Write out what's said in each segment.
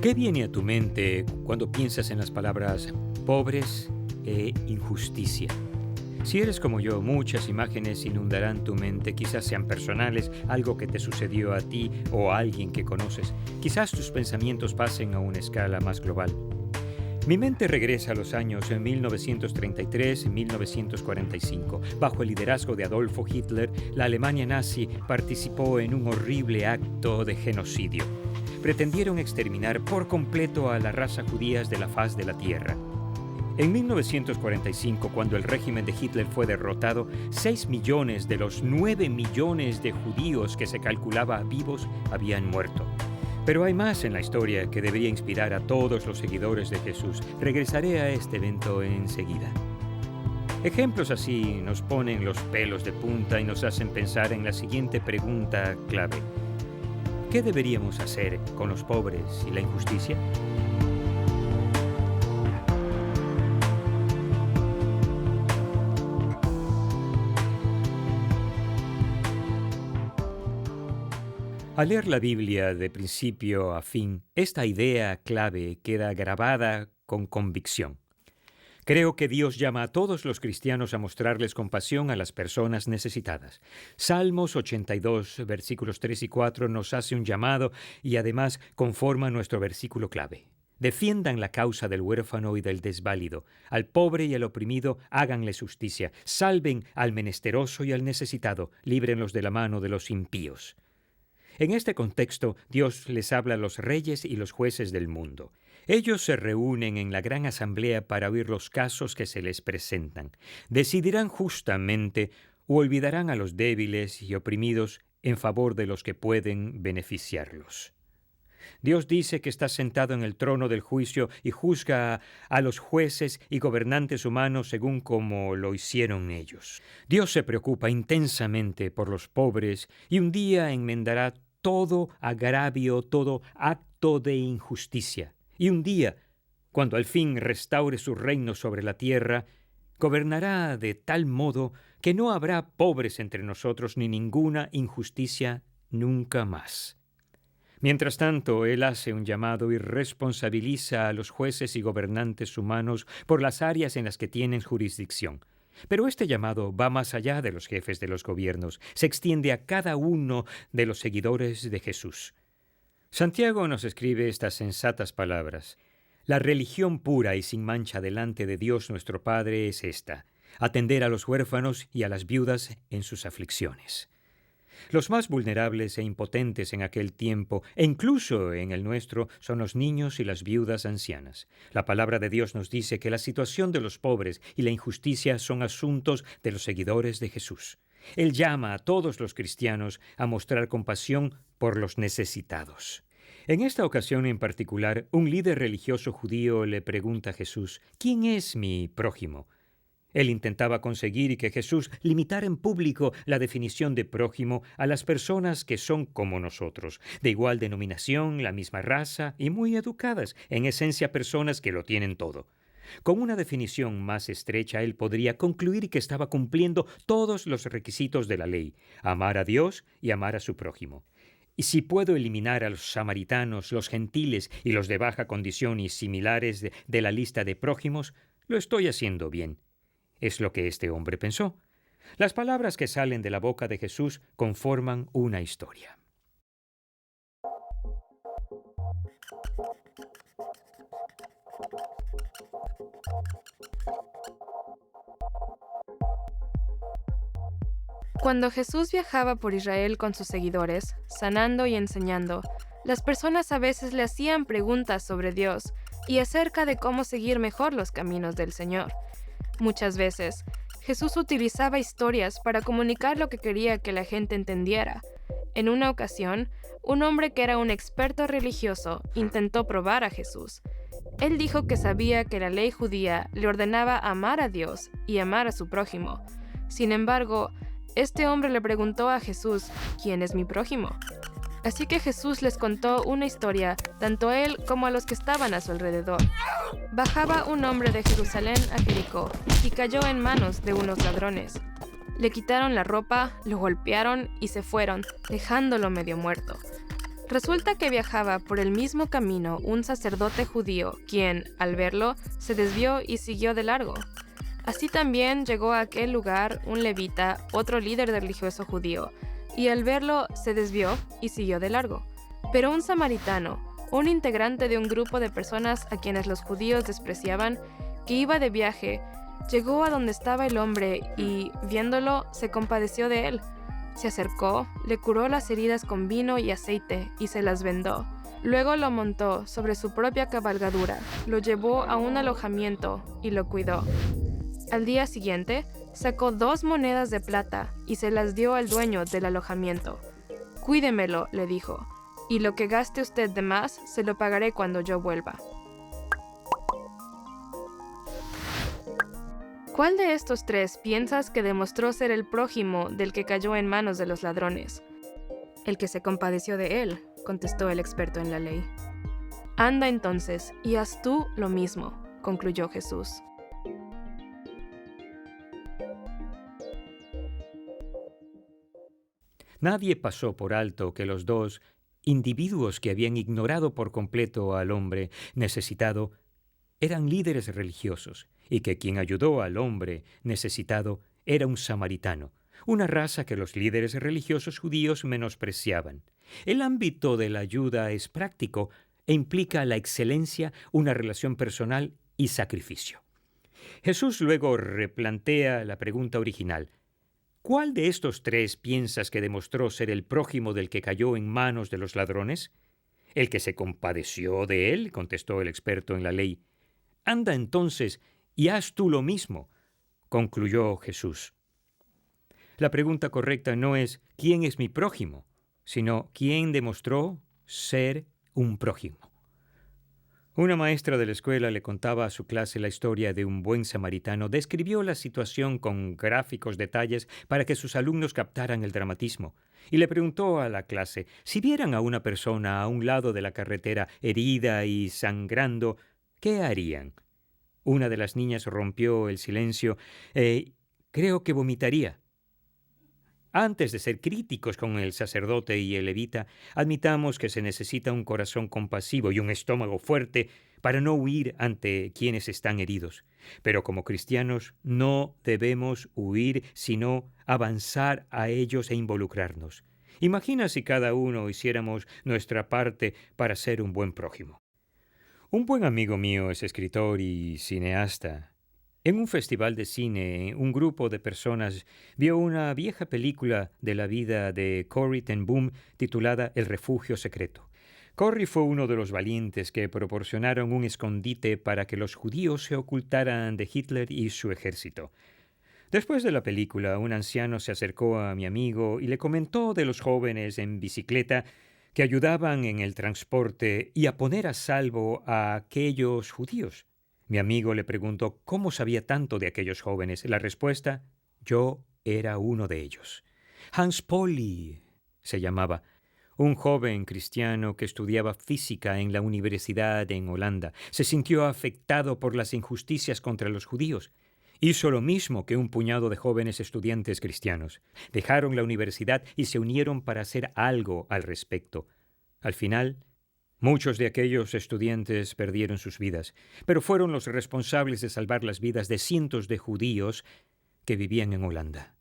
¿Qué viene a tu mente cuando piensas en las palabras pobres e injusticia? Si eres como yo, muchas imágenes inundarán tu mente, quizás sean personales, algo que te sucedió a ti o a alguien que conoces. Quizás tus pensamientos pasen a una escala más global. Mi mente regresa a los años 1933 y 1945. Bajo el liderazgo de Adolfo Hitler, la Alemania nazi participó en un horrible acto de genocidio. Pretendieron exterminar por completo a la raza judía de la faz de la tierra. En 1945, cuando el régimen de Hitler fue derrotado, 6 millones de los 9 millones de judíos que se calculaba vivos habían muerto. Pero hay más en la historia que debería inspirar a todos los seguidores de Jesús. Regresaré a este evento enseguida. Ejemplos así nos ponen los pelos de punta y nos hacen pensar en la siguiente pregunta clave. ¿Qué deberíamos hacer con los pobres y la injusticia? Al leer la Biblia de principio a fin, esta idea clave queda grabada con convicción. Creo que Dios llama a todos los cristianos a mostrarles compasión a las personas necesitadas. Salmos 82, versículos 3 y 4 nos hace un llamado y además conforma nuestro versículo clave. Defiendan la causa del huérfano y del desválido. Al pobre y al oprimido háganles justicia. Salven al menesteroso y al necesitado. Líbrenlos de la mano de los impíos. En este contexto, Dios les habla a los reyes y los jueces del mundo. Ellos se reúnen en la gran asamblea para oír los casos que se les presentan. Decidirán justamente o olvidarán a los débiles y oprimidos en favor de los que pueden beneficiarlos. Dios dice que está sentado en el trono del juicio y juzga a los jueces y gobernantes humanos según como lo hicieron ellos. Dios se preocupa intensamente por los pobres y un día enmendará todo agravio, todo acto de injusticia. Y un día, cuando al fin restaure su reino sobre la tierra, gobernará de tal modo que no habrá pobres entre nosotros ni ninguna injusticia nunca más. Mientras tanto, Él hace un llamado y responsabiliza a los jueces y gobernantes humanos por las áreas en las que tienen jurisdicción. Pero este llamado va más allá de los jefes de los gobiernos, se extiende a cada uno de los seguidores de Jesús. Santiago nos escribe estas sensatas palabras. La religión pura y sin mancha delante de Dios nuestro Padre es esta: atender a los huérfanos y a las viudas en sus aflicciones. Los más vulnerables e impotentes en aquel tiempo, e incluso en el nuestro, son los niños y las viudas ancianas. La palabra de Dios nos dice que la situación de los pobres y la injusticia son asuntos de los seguidores de Jesús. Él llama a todos los cristianos a mostrar compasión por los necesitados. En esta ocasión en particular, un líder religioso judío le pregunta a Jesús, ¿quién es mi prójimo? Él intentaba conseguir que Jesús limitara en público la definición de prójimo a las personas que son como nosotros, de igual denominación, la misma raza y muy educadas, en esencia personas que lo tienen todo. Con una definición más estrecha, él podría concluir que estaba cumpliendo todos los requisitos de la ley, amar a Dios y amar a su prójimo. Y si puedo eliminar a los samaritanos, los gentiles y los de baja condición y similares de la lista de prójimos, lo estoy haciendo bien. Es lo que este hombre pensó. Las palabras que salen de la boca de Jesús conforman una historia. Cuando Jesús viajaba por Israel con sus seguidores, sanando y enseñando, las personas a veces le hacían preguntas sobre Dios y acerca de cómo seguir mejor los caminos del Señor. Muchas veces, Jesús utilizaba historias para comunicar lo que quería que la gente entendiera. En una ocasión, un hombre que era un experto religioso intentó probar a Jesús. Él dijo que sabía que la ley judía le ordenaba amar a Dios y amar a su prójimo. Sin embargo, este hombre le preguntó a Jesús, ¿quién es mi prójimo? Así que Jesús les contó una historia, tanto a él como a los que estaban a su alrededor. Bajaba un hombre de Jerusalén a Jericó y cayó en manos de unos ladrones. Le quitaron la ropa, lo golpearon y se fueron, dejándolo medio muerto. Resulta que viajaba por el mismo camino un sacerdote judío, quien, al verlo, se desvió y siguió de largo. Así también llegó a aquel lugar un levita, otro líder religioso judío, y al verlo se desvió y siguió de largo. Pero un samaritano, un integrante de un grupo de personas a quienes los judíos despreciaban, que iba de viaje, llegó a donde estaba el hombre y, viéndolo, se compadeció de él. Se acercó, le curó las heridas con vino y aceite y se las vendó. Luego lo montó sobre su propia cabalgadura, lo llevó a un alojamiento y lo cuidó. Al día siguiente, sacó 2 monedas de plata y se las dio al dueño del alojamiento. «Cuídemelo», le dijo, «y lo que gaste usted de más se lo pagaré cuando yo vuelva». ¿Cuál de estos 3 piensas que demostró ser el prójimo del que cayó en manos de los ladrones? «El que se compadeció de él», contestó el experto en la ley. «Anda entonces y haz tú lo mismo», concluyó Jesús. Nadie pasó por alto que los 2 individuos que habían ignorado por completo al hombre necesitado eran líderes religiosos y que quien ayudó al hombre necesitado era un samaritano, una raza que los líderes religiosos judíos menospreciaban. El ámbito de la ayuda es práctico e implica la excelencia, una relación personal y sacrificio. Jesús luego replantea la pregunta original. ¿Cuál de estos 3 piensas que demostró ser el prójimo del que cayó en manos de los ladrones? «El que se compadeció de él», contestó el experto en la ley. «Anda entonces y haz tú lo mismo», concluyó Jesús. La pregunta correcta no es «¿quién es mi prójimo?», sino «¿quién demostró ser un prójimo?». Una maestra de la escuela le contaba a su clase la historia de un buen samaritano. Describió la situación con gráficos detalles para que sus alumnos captaran el dramatismo. Y le preguntó a la clase, si vieran a una persona a un lado de la carretera herida y sangrando, ¿qué harían? Una de las niñas rompió el silencio. Creo que vomitaría. Antes de ser críticos con el sacerdote y el levita, admitamos que se necesita un corazón compasivo y un estómago fuerte para no huir ante quienes están heridos. Pero como cristianos no debemos huir, sino avanzar a ellos e involucrarnos. Imagina si cada uno hiciéramos nuestra parte para ser un buen prójimo. Un buen amigo mío es escritor y cineasta. En un festival de cine, un grupo de personas vio una vieja película de la vida de Corrie ten Boom titulada El refugio secreto. Corrie fue uno de los valientes que proporcionaron un escondite para que los judíos se ocultaran de Hitler y su ejército. Después de la película, un anciano se acercó a mi amigo y le comentó de los jóvenes en bicicleta que ayudaban en el transporte y a poner a salvo a aquellos judíos. Mi amigo le preguntó cómo sabía tanto de aquellos jóvenes. La respuesta, yo era uno de ellos. Hans Pauli se llamaba, un joven cristiano que estudiaba física en la universidad en Holanda. Se sintió afectado por las injusticias contra los judíos. Hizo lo mismo que un puñado de jóvenes estudiantes cristianos. Dejaron la universidad y se unieron para hacer algo al respecto. Al final, muchos de aquellos estudiantes perdieron sus vidas, pero fueron los responsables de salvar las vidas de cientos de judíos que vivían en Holanda.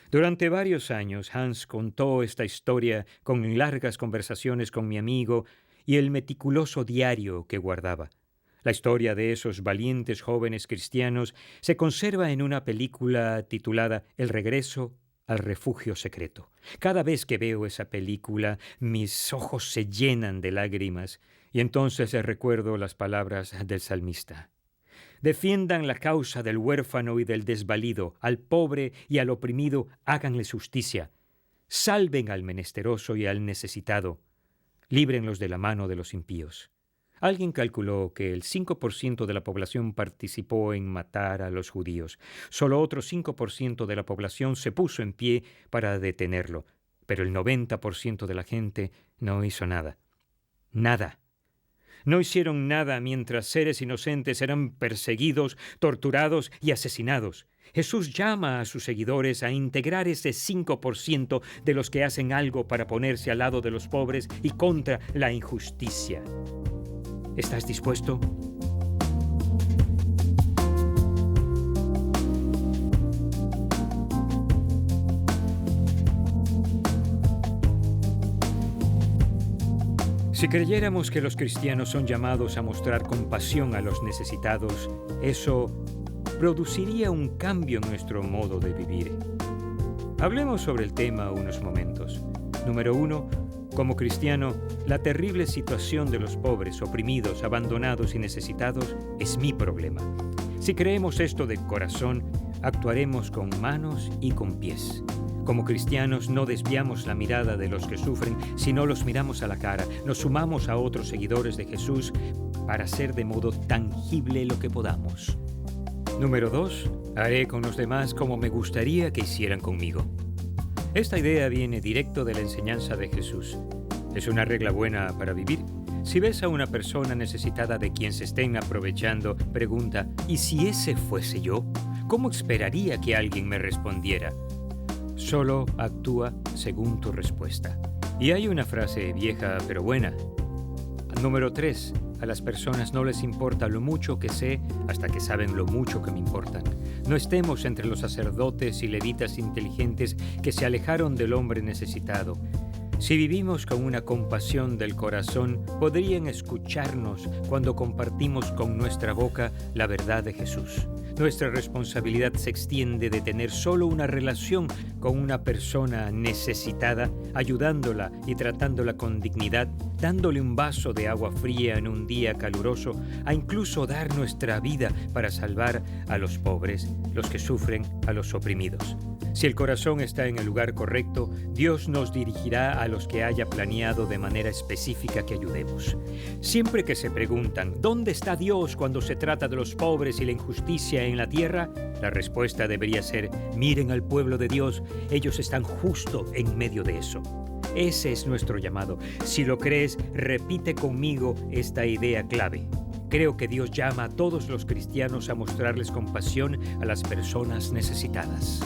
Durante varios años, Hans contó esta historia con largas conversaciones con mi amigo y el meticuloso diario que guardaba. La historia de esos valientes jóvenes cristianos se conserva en una película titulada El regreso al refugio secreto. Cada vez que veo esa película, mis ojos se llenan de lágrimas y entonces recuerdo las palabras del salmista. Defiendan la causa del huérfano y del desvalido, al pobre y al oprimido háganles justicia. Salven al menesteroso y al necesitado. Líbrenlos de la mano de los impíos. Alguien calculó que el 5% de la población participó en matar a los judíos. Solo otro 5% de la población se puso en pie para detenerlo, pero el 90% de la gente no hizo nada. Nada. No hicieron nada mientras seres inocentes eran perseguidos, torturados y asesinados. Jesús llama a sus seguidores a integrar ese 5% de los que hacen algo para ponerse al lado de los pobres y contra la injusticia. ¿Estás dispuesto? Si creyéramos que los cristianos son llamados a mostrar compasión a los necesitados, eso produciría un cambio en nuestro modo de vivir. Hablemos sobre el tema unos momentos. Número 1. Como cristiano, la terrible situación de los pobres, oprimidos, abandonados y necesitados es mi problema. Si creemos esto de corazón, actuaremos con manos y con pies. Como cristianos no desviamos la mirada de los que sufren, sino los miramos a la cara. Nos sumamos a otros seguidores de Jesús para hacer de modo tangible lo que podamos. Número 2. Haré con los demás como me gustaría que hicieran conmigo. Esta idea viene directo de la enseñanza de Jesús. Es una regla buena para vivir. Si ves a una persona necesitada de quien se estén aprovechando, pregunta, ¿y si ese fuese yo? ¿Cómo esperaría que alguien me respondiera? Solo actúa según tu respuesta. Y hay una frase vieja pero buena. Número 3. A las personas no les importa lo mucho que sé hasta que saben lo mucho que me importan. No estemos entre los sacerdotes y levitas inteligentes que se alejaron del hombre necesitado. Si vivimos con una compasión del corazón, podrían escucharnos cuando compartimos con nuestra boca la verdad de Jesús. Nuestra responsabilidad se extiende de tener solo una relación con una persona necesitada, ayudándola y tratándola con dignidad, dándole un vaso de agua fría en un día caluroso, a incluso dar nuestra vida para salvar a los pobres, los que sufren, a los oprimidos. Si el corazón está en el lugar correcto, Dios nos dirigirá a los que haya planeado de manera específica que ayudemos. Siempre que se preguntan, ¿dónde está Dios cuando se trata de los pobres y la injusticia en la tierra? La respuesta debería ser, miren al pueblo de Dios, ellos están justo en medio de eso. Ese es nuestro llamado. Si lo crees, repite conmigo esta idea clave. Creo que Dios llama a todos los cristianos a mostrarles compasión a las personas necesitadas.